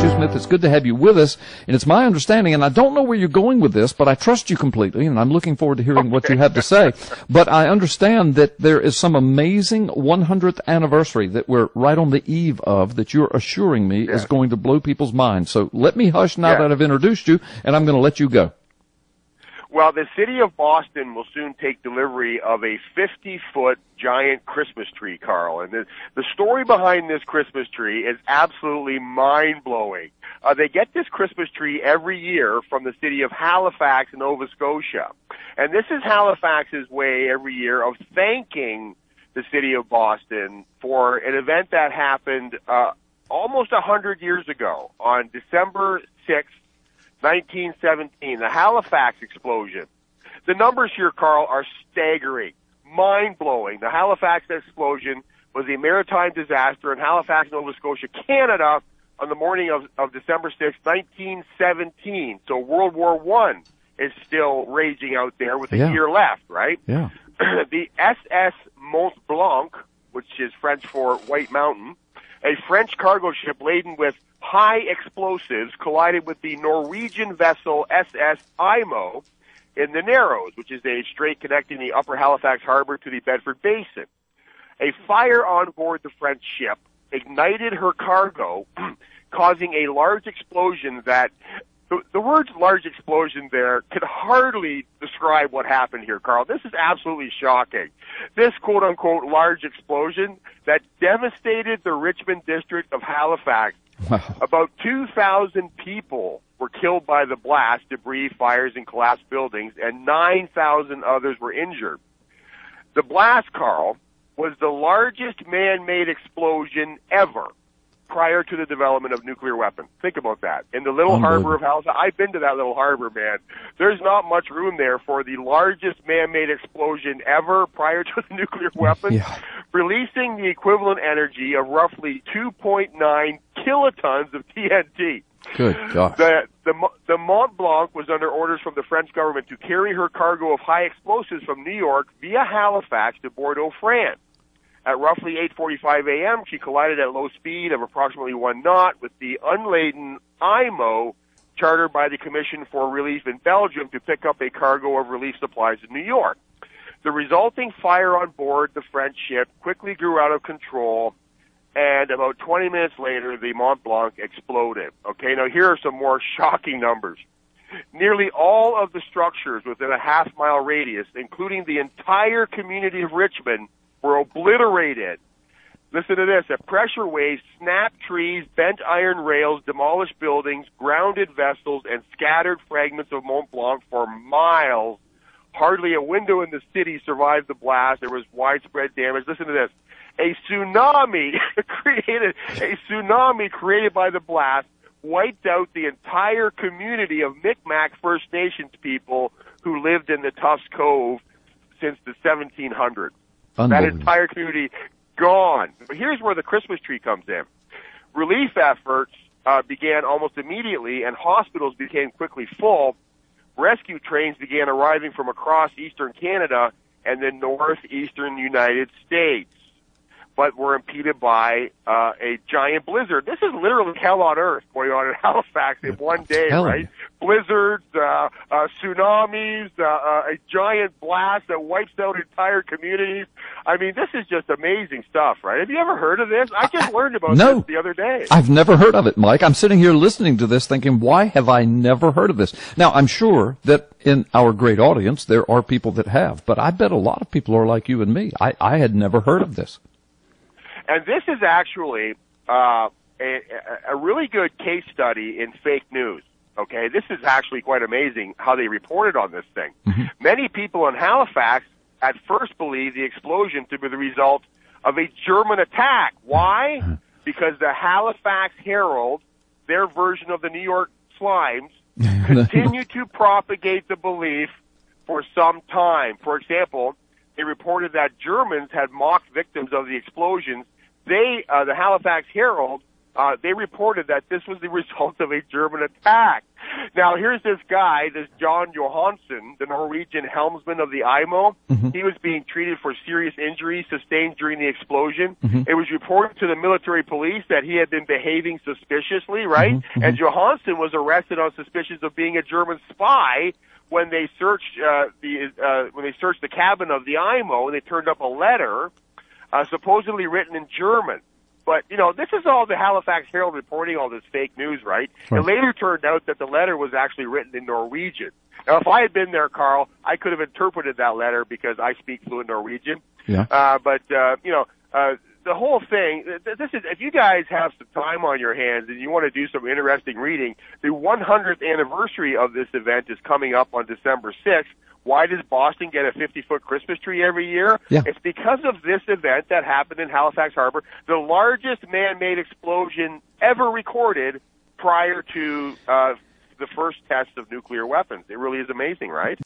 Shoesmith. It's good to have you with us. And it's my understanding, and I don't know where you're going with this, but I trust you completely, and I'm looking forward to hearing what you have to say. But I understand that there is some amazing 100th anniversary that we're right on the eve of that you're assuring me is going to blow people's minds. So let me hush now that I've introduced you, and I'm going to let you go. Well, the city of Boston will soon take delivery of a 50-foot giant Christmas tree, Carl. And the story behind this Christmas tree is absolutely mind-blowing. They get this Christmas tree every year from the city of Halifax, Nova Scotia. And this is Halifax's way every year of thanking the city of Boston for an event that happened almost 100 years ago on December 6th, 1917, the Halifax explosion. The numbers here, Carl, are staggering, mind-blowing. The Halifax explosion was a maritime disaster in Halifax, Nova Scotia, Canada, on the morning of December 6, 1917. So World War I is still raging out there with a year left, right? Yeah. The SS Mont Blanc, which is French for White Mountain, a French cargo ship laden with high explosives, collided with the Norwegian vessel SS Imo in the Narrows, which is a strait connecting the upper Halifax harbor to the Bedford Basin. A fire on board the French ship ignited her cargo, causing a large explosion that the word large explosion there could hardly describe what happened here, Carl. This is absolutely shocking. This quote-unquote large explosion that devastated the Richmond district of Halifax. Wow. About 2,000 people were killed by the blast, debris, fires, and collapsed buildings, and 9,000 others were injured. The blast, Carl, was the largest man-made explosion ever prior to the development of nuclear weapons. Think about that. In the little harbor of Halifax, I've been to that little harbor, man. There's not much room there for the largest man-made explosion ever prior to the nuclear weapons, releasing the equivalent energy of roughly 2.9 kilotons of TNT. Good God. The Mont Blanc was under orders from the French government to carry her cargo of high explosives from New York via Halifax to Bordeaux, France. At roughly 8:45 a.m., she collided at low speed of approximately 1 knot with the unladen IMO, chartered by the Commission for Relief in Belgium to pick up a cargo of relief supplies in New York. The resulting fire on board the French ship quickly grew out of control, and about 20 minutes later, the Mont Blanc exploded. Okay, now here are some more shocking numbers. Nearly all of the structures within a half-mile radius, including the entire community of Richmond, were obliterated. Listen to this. A pressure wave snapped trees, bent iron rails, demolished buildings, grounded vessels, and scattered fragments of Mont Blanc for miles. Hardly a window in the city survived the blast. There was widespread damage. Listen to this. A tsunami created by the blast wiped out the entire community of Mi'kmaq First Nations people who lived in the Tufts Cove since the 1700s. That entire community gone. But here's where the Christmas tree comes in. Relief efforts began almost immediately, and hospitals became quickly full. Rescue trains began arriving from across eastern Canada and the northeastern United States, but were impeded by a giant blizzard. This is literally hell on earth going on in Halifax in one day, right? Blizzards, tsunamis, a giant blast that wipes out entire communities. I mean, this is just amazing stuff, right? Have you ever heard of this? I just learned about this the other day. I've never heard of it, Mike. I'm sitting here listening to this thinking, why have I never heard of this? Now, I'm sure that in our great audience, there are people that have, but I bet a lot of people are like you and me. I had never heard of this. And this is actually a really good case study in fake news. Okay, this is actually quite amazing how they reported on this thing. Mm-hmm. Many people in Halifax at first believed the explosion to be the result of a German attack. Why? Because the Halifax Herald, their version of the New York Slimes, continued to propagate the belief for some time. For example, they reported that Germans had mocked victims of the explosions. The Halifax Herald, they reported that this was the result of a German attack. Now, here's this guy, this John Johansson, the Norwegian helmsman of the IMO. He was being treated for serious injuries sustained during the explosion. It was reported to the military police that he had been behaving suspiciously, right? And Johansson was arrested on suspicions of being a German spy when they searched the cabin of the IMO, and they turned up a letter supposedly written in German. But, you know, this is all the Halifax Herald reporting all this fake news, right? It later turned out that the letter was actually written in Norwegian. Now, if I had been there, Carl, I could have interpreted that letter because I speak fluent Norwegian. Yeah. The whole thing, if you guys have some time on your hands and you want to do some interesting reading, the 100th anniversary of this event is coming up on December 6th. Why does Boston get a 50-foot Christmas tree every year? Yeah. It's because of this event that happened in Halifax Harbor, the largest man-made explosion ever recorded prior to the first test of nuclear weapons. It really is amazing, right?